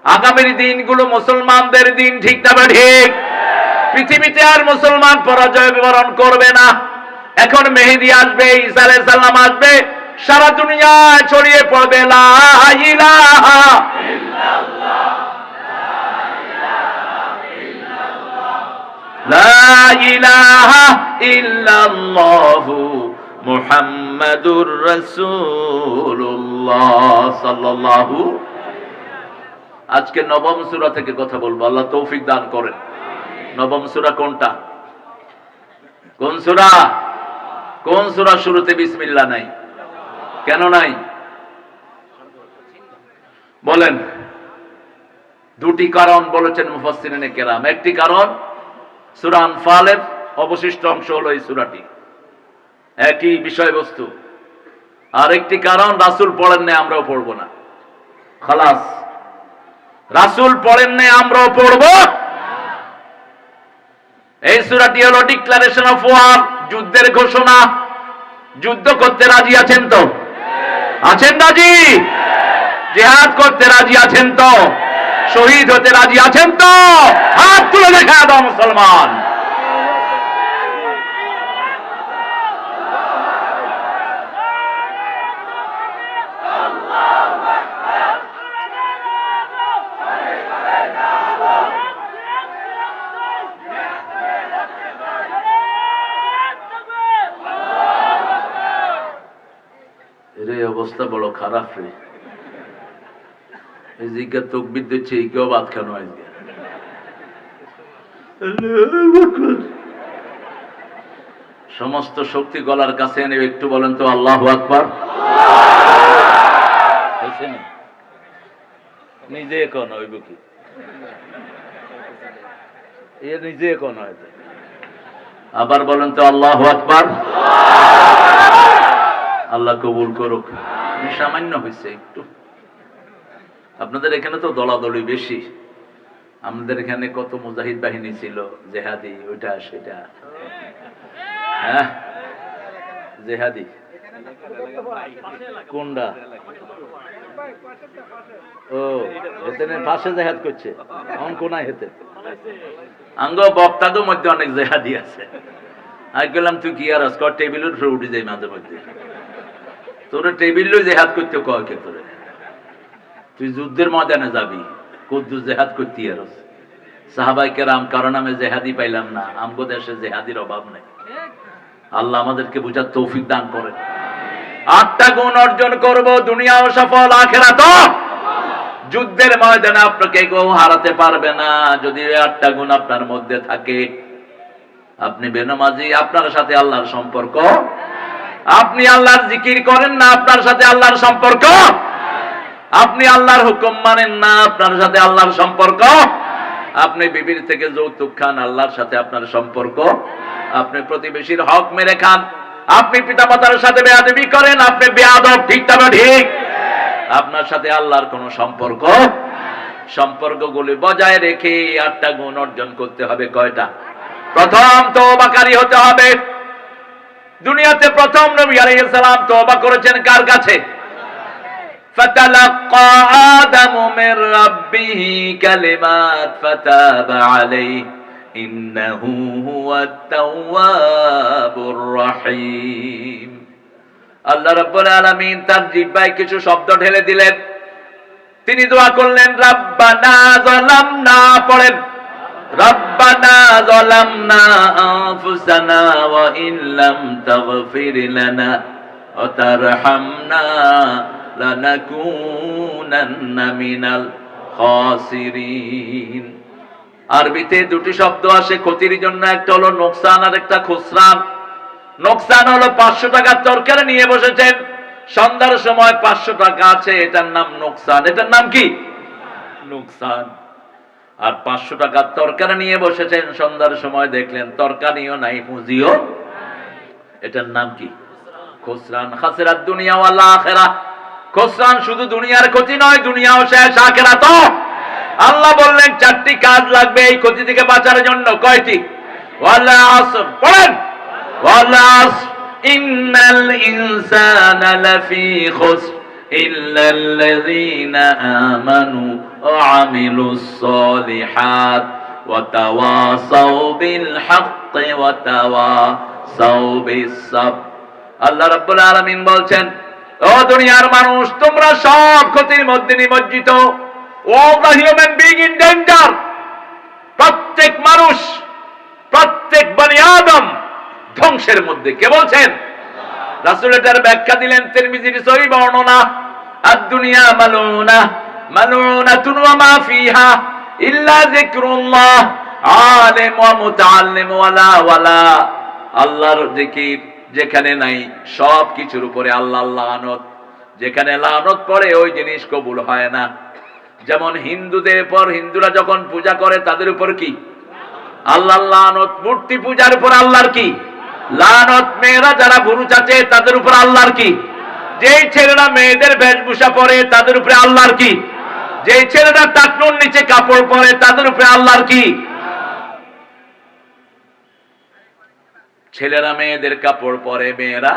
আগামীর দিনগুলো মুসলমানদের দিন, ঠিক না ঠিক? পৃথিবীতে আর মুসলমান পরাজয় বরণ করবে না। এখন মেহেদী আসবে, ঈসা আলাইহিস সালাম আসবে, সারা দুনিয়ায় ছড়িয়ে পড়বে লা ইলাহা ইল্লাল্লাহ, লা ইলাহা ইল্লাল্লাহু মুহাম্মাদুর রাসূলুল্লাহ সাল্লাল্লাহু। আজকে নবম সূরা থেকে কথা বলবো, আল্লাহ তৌফিক দান করেন। নবম সূরা কোনটা? কোন সূরা? কোন সূরা শুরুতে বিসমিল্লাহ নাই? কেন নাই বলেন? দুটি কারণ বলেছেন মুফাসসিরিনে কেরাম। একটি কারণ সূরা আনফালের অবশিষ্ট অংশ হলো এই সূরাটি, একই বিষয়বস্তু। আর একটি কারণ রাসূল পড়েন না, আমরাও পড়ব না। খালাস, রাসূল পড়েন না, আমরাও পড়ব। এই সূরাটি হলো ডিক্লারেশন অফ ওয়ার, যুদ্ধের ঘোষণা। যুদ্ধ করতে রাজি আছেন তো? আছেন রাজি? জিহাদ করতে রাজি আছেন তো? শহীদ হতে রাজি আছেন তো? হাত তুলে দেখা দাও মুসলমান। অবস্থা বড় খারাপ রে। এদিকে তকবীর দিচ্ছে, এই কেউ ভাত খানো আজকে। সমস্ত শক্তি গলার কাছে এনে একটু বলেন তো আল্লাহু আকবার। নিজে কোন হইব কি? এ নিজে কোন হইতে, আবার বলেন তো আল্লাহু আকবার। আল্লাহ কবুল করুক। সামান্য হয়েছে একটু। আপনাদের এখানে তো দলাদলি বেশি। আমাদের এখানে কত মুজাহিদ বাহিনী ছিল, জেহাদি, ওইটা সেটা। হ্যাঁ, জেহাদি কোনটা? ও হেতেনের পাশে জেহাদ করছে, এখন কোনায় হেতে আঙ্গ বক্তাদের মধ্যে অনেক জেহাদি আছে। আমি বললাম তুই কি আর আজকাল টেবিলের উপরে উঠে যাই মাঝে মধ্যে, তোর টেবিল জেহাদ করতে কয় কে? তোরে তুই যুদ্ধের ময়দানে যাবি, কুদ্দুস জেহাদ করতে আর সাহাবায়ে কেরাম কারণ আমি জেহাদি পাইলাম না। আমগো দেশে জেহাদির অভাব নেই। আল্লাহ আমাদেরকে বুঝার তৌফিক দান করেন। 8টা গুণ অর্জন করব, দুনিয়াও সফল, আখিরাতও। যুদ্ধের ময়দানে আপনাকে কেউ হারাতে পারবে না যদি 8টা গুণ আপনার মধ্যে থাকে। আপনি বেনামাজি, আপনার সাথে আল্লাহর সম্পর্ক। আপনি আল্লাহর জিকির করেন না, আপনার সাথে আল্লাহর সম্পর্ক। আপনি আল্লাহর হুকুম মানেন না, আপনার সাথে আল্লাহর সম্পর্ক। আপনি বিবির থেকে যৌতুক খান, আল্লাহর সাথে আপনার সম্পর্ক। আপনি প্রতিবেশীর হক মেরে খান, আপনি পিতামাতার সাথে বেয়াদবি করেন, আপনি বেয়াদব, ঠিক না ঠিক? আপনার সাথে আল্লাহর কোনো সম্পর্ক। সম্পর্কগুলি বজায় রেখে 8টা গুণ অর্জন করতে হবে। কয়টা? প্রথম, তওবাকারী হতে হবে। দুনিয়াতে প্রথম নবী আলাইহিস সালাম তওবা করেছেন কার কাছে? ফাতালাক্কা আদামু মির রাব্বিহি কালিমাত ফাতাবা আলাইহি ইন্নাহু হুয়াত তাওয়াবুর রহিম। আল্লাহ রাব্বুল আলামিন তার জিহ্বায় কিছু শব্দ ঢেলে দিলেন। তিনি দোয়া করলেন, রাব্বানা যালামনা, পড়েন, রব্বানা যালামনা আনফুসানা ওয়া ইন লাম তাগফির লানা ওয়া তারহামনা লানাকুনান্না মিনাল খাসিরিন। আরবিতে দুটি শব্দ আসে ক্ষতির জন্য, একটা হলো নোকসান আর একটা খুসরান। নোকসান হলো 500 টাকার তরকারি নিয়ে বসেছেন, সন্ধ্যার সময় 500 টাকা আছে, এটার নাম নোকসান। এটার নাম কি? নোকসান। আর 500 টাকার তরকারি নিয়ে বসেছেন, সন্ধ্যার সময় দেখলেন তরকারিও নাই, পুঁজিও, এটার নাম কি? খুসরান। খাসিরাত দুনিয়া ওয়াল আখিরাহ। খুসরান শুধু দুনিয়ার ক্ষতি নয়, দুনিয়াও শেষ, আখিরাতও। আল্লাহ বললেন 4টি কাজ লাগবে এই ক্ষতি থেকে বাঁচার জন্য। কয়টি? ওয়াল আসর, পড়েন, ওয়াল আসর ইন্নাল ইনসানা লাফি খুসর ইল্লাল্লাযীনা আমানু وعملوا الصالحات وتواصوا بالحق وتواصوا بالصبر আল্লাহ রাব্বুল আলামিন বলছেন, ও দুনিয়ার মানুষ, তোমরা সব ক্ষতির মধ্যে নিমজ্জিত। All the human being in danger. প্রত্যেক মানুষ, প্রত্যেক বনি আদম ধ্বংসের মধ্যে। কে বলছেন? রাসূল এটার ব্যাখ্যা দিলেন তিরমিজির সহিহ বর্ণনা, আদ-দুনিয়া মালউনা মালউনাতুন ওয়া মা ফিহা ইল্লা যিকরুল্লাহ আলিম ওয়া মুতাআল্লিম ওয়ালা ওয়ালা। আল্লাহর জিকির যেখানে নাই সব কিছুর উপরে আল্লাহ লানত। যেখানে লানত পড়ে ওই জিনিস কবুল হয় না। যেমন হিন্দুদের উপর, হিন্দুরা যখন পূজা করে তাদের উপর কি আল্লাহর লানত। মূর্তি পূজার উপর আল্লাহর কি লানত। মেয়েরা যারা ভুরু চাচে তাদের উপর আল্লাহর কি। যেই ছেলেরা মেয়েদের বেশভূষা পরে তাদের উপরে আল্লাহর কি। যেই ছেলেরা টাকনুর নিচে কাপড় পরে তাদের উপরে আল্লাহর কি। ছেলেরা মেয়েদের কাপড় পরে, মেয়েরা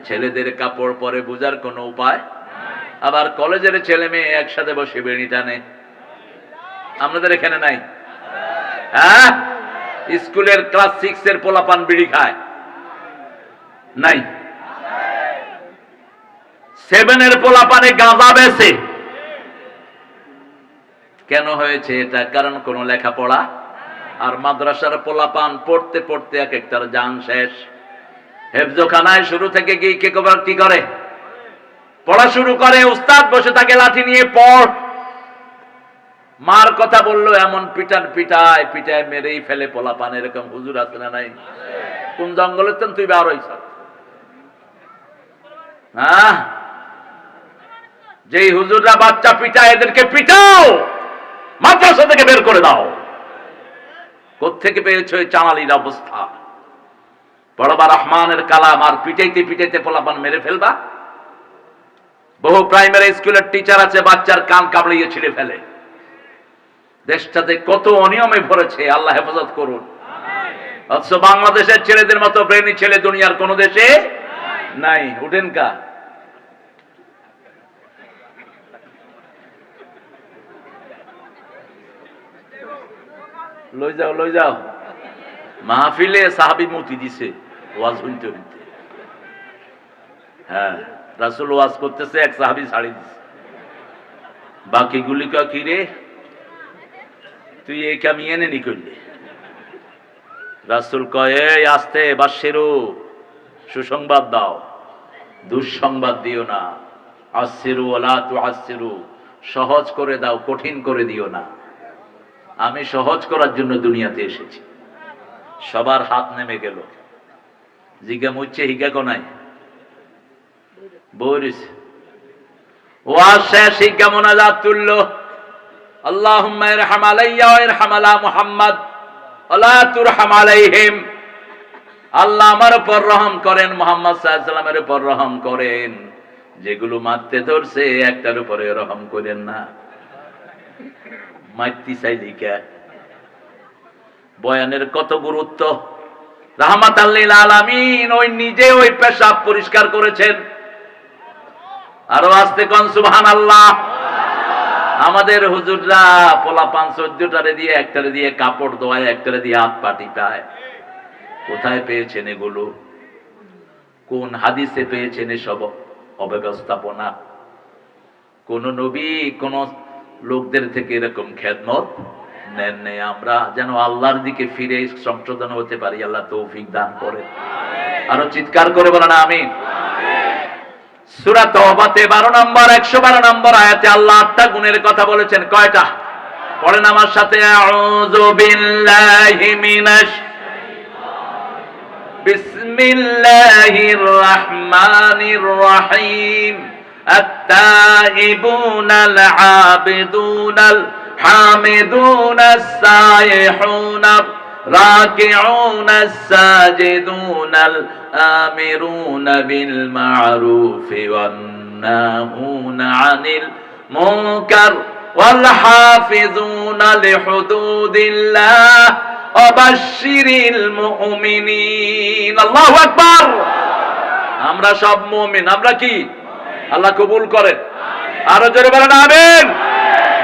ছেলেদের কাপড় পরে, বোঝার কোনো উপায়? আবার কলেজের ছেলে মেয়ে একসাথে বসে বেড়ি টানে, আমাদের এখানে নাই? হ্যাঁ, স্কুলের ক্লাস 6 এর পোলাপান বিড়ি খায় নাই? 7 এর পোলাপানে গাঁজা বেচে। কেন হয়েছে এটা? কারণ কোনো লেখাপড়া। আর মাদ্রাসার পোলাপান পড়তে পড়তে এক একটার জান শেষ। হেফজখানায় শুরু থেকে গিয়ে কি করে? পড়া শুরু করে, উস্তাদ বসে থাকে লাঠি নিয়ে, পড়। মার কথা বললো এমন পিটায় পিটায় মেরেই ফেলে পোলাপান। এরকম হুজুর আছে না নাই? কোন জঙ্গলের তুই বার হইছ? হ্যাঁ, যেই হুজুররা বাচ্চা পিটায় এদেরকে পিটাও, মাদ্রাসা থেকে বের করে দাও। কোত্থেকে পেয়েছ এই চালালির অবস্থা? পড়বা রহমানের কালাম আর পিটাইতে পিটাইতে পোলাপান মেরে ফেলবা। বহু প্রাইমারি স্কুলের টিচার আছে বাচ্চার কান কামড়িয়ে ছিঁড়ে ফেলে। দেশটাতে কত অনিয়মে ভরেছে, আল্লাহ হেফাজত করুন। অথচ বাংলাদেশের ছেলেদের মতো ব্রেনি ছেলে দুনিয়ার কোন দেশে নাই। উঠেন কা লই যাও মাহফিলে সাহাবী মুতি দিছে ওয়াজ হইতে হইতে। হ্যাঁ, রাসূল ওয়াজ করতেছে, এক সাহাবী ছাড়ি দিছে। বাকিগুলি কি রে, তুই এই কামিয়ে নি করলি? রাসূল কয়, এই আস্তে বাশিরু, সুসংবাদ দাও, দুঃসংবাদ দিও না। আসিরু ওয়ালা তুআসিরু, সহজ করে দাও, কঠিন করে দিও না। আমি সহজ করার জন্য দুনিয়াতে এসেছি। সবার হাত নেমে গেল। জিজ্ঞা মুচ্ছে হিগা কোনায় বরিস ওয়াজ শেষ, হিগা মোনাজাত তুলল, আল্লাহুম্মা ইরহাম আলাইয়া ওয়া ইরহাম আলা মুহাম্মদ ওয়া লা তুরহাম আলাইহিম। আল্লাহ আমার উপর রহম করেন, মুহাম্মদ সাল্লাল্লাহু আলাইহি ওয়াসাল্লামের উপর রহম করেন। যেগুলো মারতে ধরছে একটার উপরে রহম করেন না। মাইতি চাইলি কে? বয়ানের কত গুরুত্ব। রাহমাতাল লিল আলামিন ওই নিজে ওই পেশাব পরিষ্কার করেছেন। আরো আস্তে কোন সুবহানাল্লাহ। আমাদের হুজুররা পোলাপান 14টারে দিয়ে একটারে দিয়ে কাপড় ধোয়ায়, একটারে দিয়ে হাত পা টিপায়। কোথায় পেয়েছেন এগুলো? কোন হাদিসে পেয়েছেন এসব অব্যবস্থাপনা? কোন নবী কোন লোকদের থেকে এরকম খেদমত নেন নেই। আমরা যেন আল্লাহর দিকে ফিরে সংশোধন হতে পারি, আল্লাহ তৌফিক দান করে। আরো চিৎকার করে বলেন আমিন। সূরা তাওবাতে 12 নম্বর 112 নম্বর আয়াতে আল্লাহ 8টা গুণের কথা বলেছেন। কয়টা? পড়েন আমার সাথে, আউযু বিল্লাহি মিনাশ বিসমিল্লাহির রাহমানির রহিম। التائبون العابدون الحامدون السائحون الراكعون الساجدون الآمرون بالمعروف والناهون عن المنكر والحافظون لحدود الله وبشر المؤمنين। আল্লাহু আকবার। আমরা সব মুমিন। আমরা কি? আল্লাহ কবুল করেন। আরো জোরে বলেন আমিন।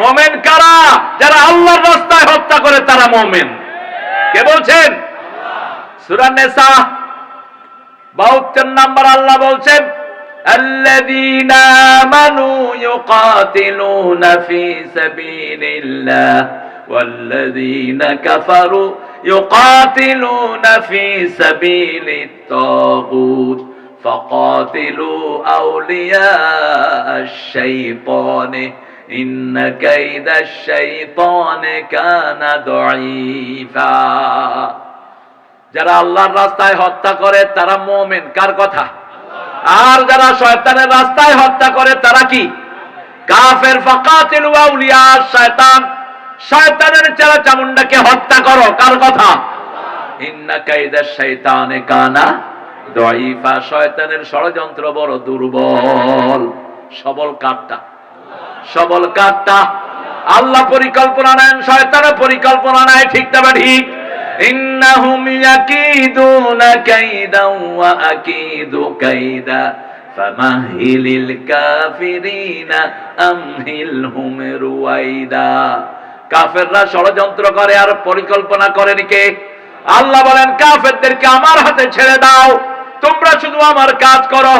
মোমেন কারা? যারা আল্লাহর রাস্তায় হত্যা করে তারা মোমেন। কে বলছেন? সূরা নিসা 72 নম্বর আল্লাহ বলছেন, আল্লাযীনা আমানু ইউকাতিলুনা ফি সাবিলিল্লাহ ওয়াল্লাযীনা কাফারু ইউকাতিলুনা ফি সাবিলিত তাগুত ফাকাতিলু আউলিয়া আশ-শাইতানি ইন্না কাইদাশ শাইতানি কানা দাঈফা। যারা আল্লাহর রাস্তায় হত্যা করে তারা মুমিন। কার কথা? আর যারা শয়তানের রাস্তায় হত্যা করে তারা কি? কাফের। ফাকাতিলু আউলিয়া শায়তান, শয়তানের চেলা চামুন্ডাকে হত্যা করো। কার কথা? ইন্না কাইদাশ শাইতানি কানা দাঈফা। শয়তানের ষড়যন্ত্র বড় দুর্বল। সবল কাটটা? সবল কাটটা? আল্লাহ পরিকল্পনা নেন, শয়তানের পরিকল্পনা নাই। ঠিক না ঠিক? ইন্নাহুম ইয়াকিদুনা কাইদাও ওয়া আকিদু কাইদা ফামাহিলিল কাফিরিনা আমহিলহুম রুয়াইদা। কাফেররা ষড়যন্ত্র করে আর পরিকল্পনা করেন কে? আল্লাহ বলেন কাফেরদেরকে আমার হাতে ছেড়ে দাও, তোমরা শুধু আমার কাজ করো।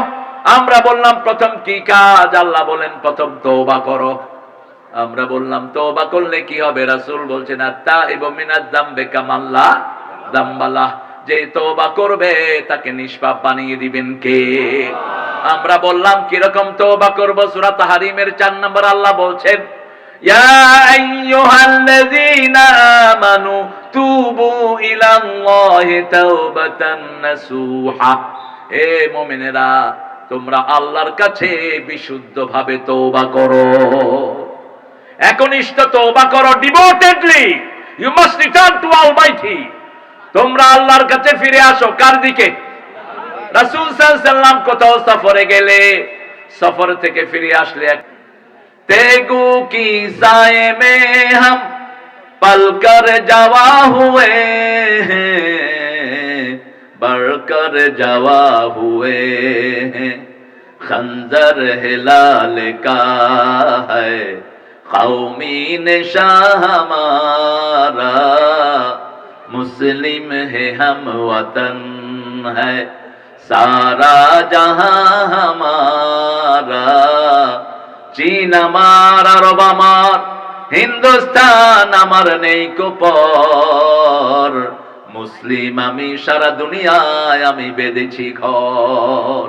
আমরা বললাম প্রথম কি কাজ? আল্লাহ বলেন প্রথম তওবা করো। আমরা বললাম তওবা করলে কি হবে? রাসূল বলছেন আত-তাইবু মিনাজ যামবি কামান লা যামবা লাহ। যে তওবা করবে তাকে নিষ্পাপ বানিয়ে দিবেন কে? আমরা বললাম কি রকম তওবা করব? সূরা তাহরিমের 4 নম্বর আল্লাহ বলছেন, ইয়া আইয়ুহাল্লাযীনা আমানু তুবু ইলাল্লাহি তাওবাতান নাসুহা। হে মুমিনেরা, তোমরা আল্লাহর কাছে বিশুদ্ধভাবে তওবা করো। একনিষ্ঠ তওবা করো, devotedly. You must return to almighty. তোমরা আল্লাহর কাছে ফিরে আসো। কার দিকে? রাসূল সাল্লাল্লাহু আলাইহি ওয়াসাল্লাম কোথাও সফরে গেলে, সফর থেকে ফিরে আসলে, তেগু কি সায়ে মে হাম পলকর যাওয়া হুয়ে হ্যাঁ, বড়কর যাওয়া হুয়ে হ্যাঁ, খঞ্জর হিলাল কা হ্যায় কওমি নিশান हमारा मुस्लिम है हम वतन है सारा जहां हमारा चीन আমার আরব আমার হিন্দুস্তান আমার নেই কোপর মুসলিম আমি সারা দুনিয়ায় আমি বেঁধেছি ঘর।